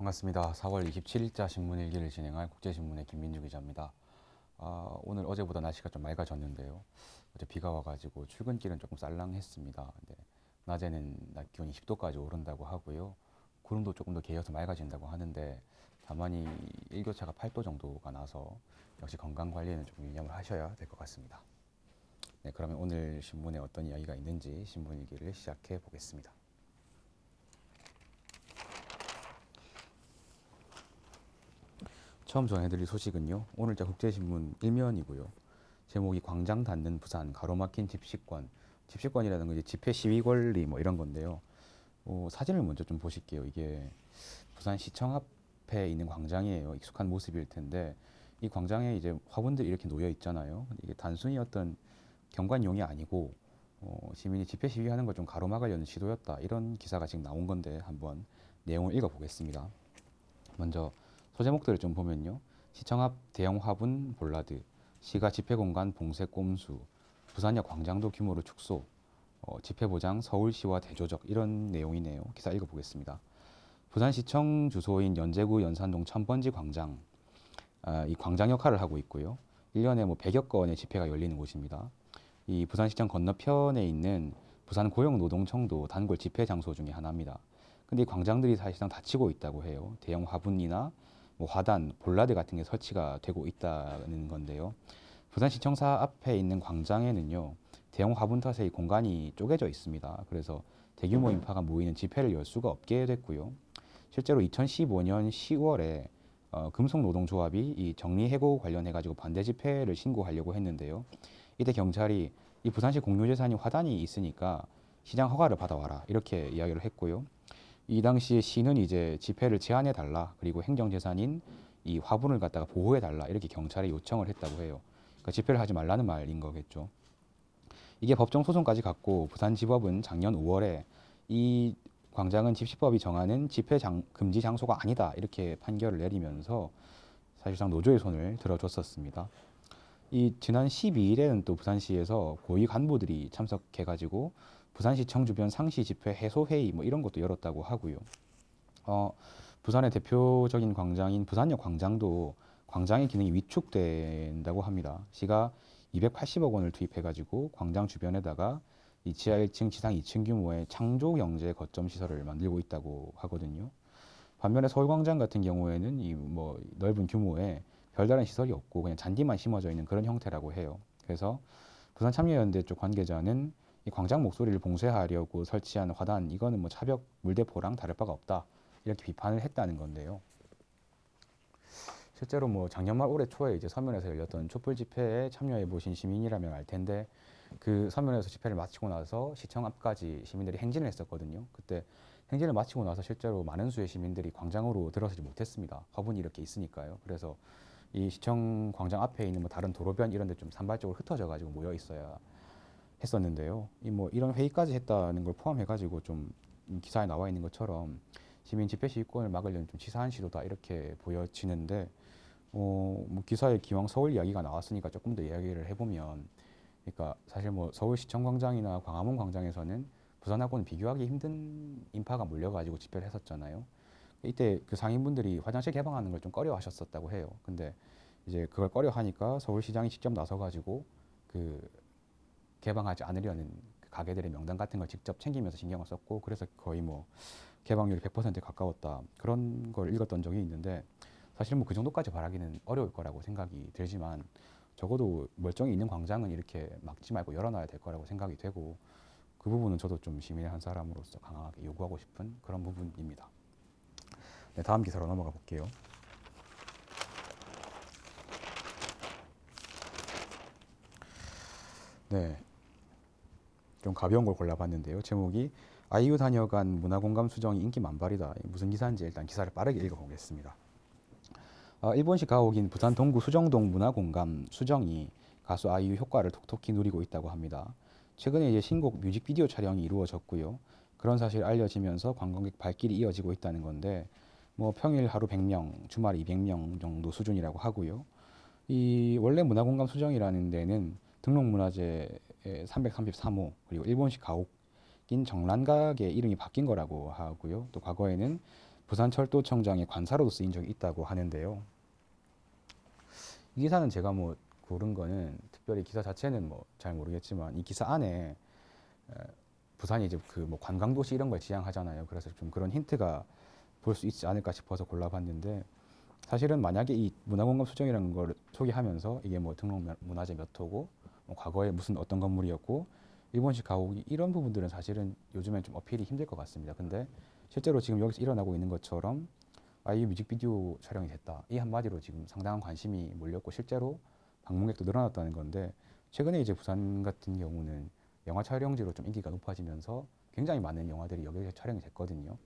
반갑습니다. 4월 27일자 신문일기를 진행할 국제신문의 김민주 기자입니다. 오늘 어제보다 날씨가 좀 맑아졌는데요. 어제 비가 와가지고 출근길은 조금 쌀랑했습니다. 근데 낮에는 낮 기온이 10도까지 오른다고 하고요. 구름도 조금 더 개어서 맑아진다고 하는데 다만 이 일교차가 8도 정도가 나서 역시 건강 관리에는 좀 유념을 하셔야 될 것 같습니다. 네, 그러면 오늘 신문에 어떤 이야기가 있는지 신문일기를 시작해 보겠습니다. 처음 전해드릴 소식은요. 오늘자 국제신문 1면이고요. 제목이 광장 닫는 부산 가로막힌 집시권. 집시권이라는 건 이제 집회 시위 권리 뭐 이런 건데요. 사진을 먼저 좀 보실게요. 이게 부산시청 앞에 있는 광장이에요. 익숙한 모습일 텐데 이 광장에 이제 화분들이 이렇게 놓여 있잖아요. 근데 이게 단순히 어떤 경관용이 아니고 시민이 집회 시위하는 걸 좀 가로막으려는 시도였다. 이런 기사가 지금 나온 건데 한번 내용을 읽어보겠습니다. 먼저 소제목들을 좀 보면요. 시청 앞 대형 화분 볼라드, 시가 집회공간 봉쇄 꼼수, 부산역 광장도 규모로 축소, 집회 보장 서울시와 대조적 이런 내용이네요. 기사 읽어보겠습니다. 부산시청 주소인 연제구 연산동 천번지 광장, 이 광장 역할을 하고 있고요. 1년에 뭐 100여 건의 집회가 열리는 곳입니다. 이 부산시청 건너편에 있는 부산고용노동청도 단골 집회 장소 중에 하나입니다. 근데 이 광장들이 사실상 닫히고 있다고 해요. 대형 화분이나 뭐 화단, 볼라드 같은 게 설치가 되고 있다는 건데요. 부산시청사 앞에 있는 광장에는요, 대형 화분 탓에 이 공간이 쪼개져 있습니다. 그래서 대규모 인파가 모이는 집회를 열 수가 없게 됐고요. 실제로 2015년 10월에 금속노동조합이 이 정리해고 관련해가지고 반대 집회를 신고하려고 했는데요. 이때 경찰이 이 부산시 공유재산이 화단이 있으니까 시장 허가를 받아와라 이렇게 이야기를 했고요. 이 당시에 시는 이제 집회를 제한해 달라 그리고 행정재산인 이 화분을 갖다가 보호해 달라 이렇게 경찰에 요청을 했다고 해요. 그러니까 집회를 하지 말라는 말인 거겠죠. 이게 법정 소송까지 갔고 부산지법은 작년 5월에 이 광장은 집시법이 정하는 집회 금지 장소가 아니다 이렇게 판결을 내리면서 사실상 노조의 손을 들어줬었습니다. 이 지난 12일에는 또 부산시에서 고위 간부들이 참석해가지고 부산시청 주변 상시 집회 해소 회의 뭐 이런 것도 열었다고 하고요. 부산의 대표적인 광장인 부산역 광장도 광장의 기능이 위축된다고 합니다. 시가 280억 원을 투입해가지고 광장 주변에다가 이 지하 1층, 지상 2층 규모의 창조 경제 거점 시설을 만들고 있다고 하거든요. 반면에 서울광장 같은 경우에는 이 뭐 넓은 규모의 별다른 시설이 없고 그냥 잔디만 심어져 있는 그런 형태라고 해요. 그래서 부산참여연대 쪽 관계자는 이 광장 목소리를 봉쇄하려고 설치한 화단 이거는 뭐 차벽 물대포랑 다를 바가 없다 이렇게 비판을 했다는 건데요. 실제로 뭐 작년 말 올해 초에 이제 서면에서 열렸던 촛불 집회에 참여해 보신 시민이라면 알 텐데 그 서면에서 집회를 마치고 나서 시청 앞까지 시민들이 행진을 했었거든요. 그때 행진을 마치고 나서 실제로 많은 수의 시민들이 광장으로 들어서지 못했습니다. 화분이 이렇게 있으니까요. 그래서 이 시청 광장 앞에 있는 뭐 다른 도로변 이런 데 좀 산발적으로 흩어져 가지고 모여 있어야 했었는데요. 이 뭐 이런 회의까지 했다는 걸 포함해 가지고 좀 기사에 나와 있는 것처럼 시민 집회 시위권을 막으려는 좀 치사한 시도다 이렇게 보여지는데 뭐 기사에 기왕 서울 이야기가 나왔으니까 조금 더 이야기를 해보면 그러니까 사실 뭐 서울시청 광장이나 광화문 광장에서는 부산하고는 비교하기 힘든 인파가 몰려가지고 집회를 했었잖아요. 이때 그 상인분들이 화장실 개방하는 걸 좀 꺼려 하셨었다고 해요. 근데 이제 그걸 꺼려 하니까 서울시장이 직접 나서가지고 그 개방하지 않으려는 그 가게들의 명단 같은 걸 직접 챙기면서 신경을 썼고 그래서 거의 뭐 개방률이 100%에 가까웠다 그런 걸 읽었던 적이 있는데 사실 뭐 그 정도까지 바라기는 어려울 거라고 생각이 들지만 적어도 멀쩡히 있는 광장은 이렇게 막지 말고 열어놔야 될 거라고 생각이 되고 그 부분은 저도 좀 시민의 한 사람으로서 강하게 요구하고 싶은 그런 부분입니다. 네, 다음 기사로 넘어가 볼게요. 네, 좀 가벼운 걸 골라봤는데요. 제목이 아이유 다녀간 문화공감 수정이 인기 만발이다. 무슨 기사인지 일단 기사를 빠르게 읽어보겠습니다. 일본식 가옥인 부산 동구 수정동 문화공감 수정이 가수 아이유 효과를 톡톡히 누리고 있다고 합니다. 최근에 이제 신곡 뮤직비디오 촬영이 이루어졌고요. 그런 사실 알려지면서 관광객 발길이 이어지고 있다는 건데 뭐 평일 하루 100명, 주말 200명 정도 수준이라고 하고요. 이 원래 문화공감 수정이라는 데는 등록문화재 333호 그리고 일본식 가옥인 정란각의 이름이 바뀐 거라고 하고요. 또 과거에는 부산철도청장의 관사로도 쓰인 적이 있다고 하는데요. 이 기사는 제가 뭐 고른 거는 특별히 기사 자체는 뭐 잘 모르겠지만 이 기사 안에 부산이 이제 그 뭐 관광도시 이런 걸 지향하잖아요. 그래서 좀 그런 힌트가 볼 수 있지 않을까 싶어서 골라봤는데 사실은 만약에 이 문화공간 수정이라는 걸 소개하면서 이게 뭐 등록문화재 몇 호고 뭐 과거에 무슨 어떤 건물이었고 일본식 가옥이 이런 부분들은 사실은 요즘엔 좀 어필이 힘들 것 같습니다. 근데 실제로 지금 여기서 일어나고 있는 것처럼 아이 뮤직비디오 촬영이 됐다. 이 한마디로 지금 상당한 관심이 몰렸고 실제로 방문객도 늘어났다는 건데 최근에 이제 부산 같은 경우는 영화 촬영지로 좀 인기가 높아지면서 굉장히 많은 영화들이 여기서 촬영이 됐거든요.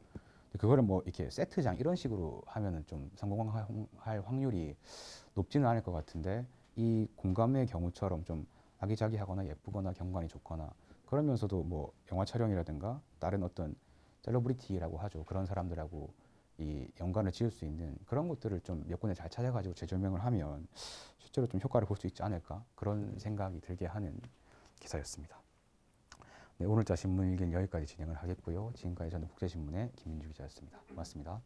그거를 뭐 이렇게 세트장 이런 식으로 하면은 좀 성공할 확률이 높지는 않을 것 같은데 이 공감의 경우처럼 좀 아기자기하거나 예쁘거나 경관이 좋거나 그러면서도 뭐 영화 촬영이라든가 다른 어떤 셀러브리티라고 하죠. 그런 사람들하고 이 연관을 지을 수 있는 그런 것들을 좀 몇 군데 잘 찾아가지고 재조명을 하면 실제로 좀 효과를 볼 수 있지 않을까 그런 생각이 들게 하는 기사였습니다. 네, 오늘자 신문 일기는 여기까지 진행을 하겠고요. 지금까지 저는 국제신문의 김민주 기자였습니다. 고맙습니다.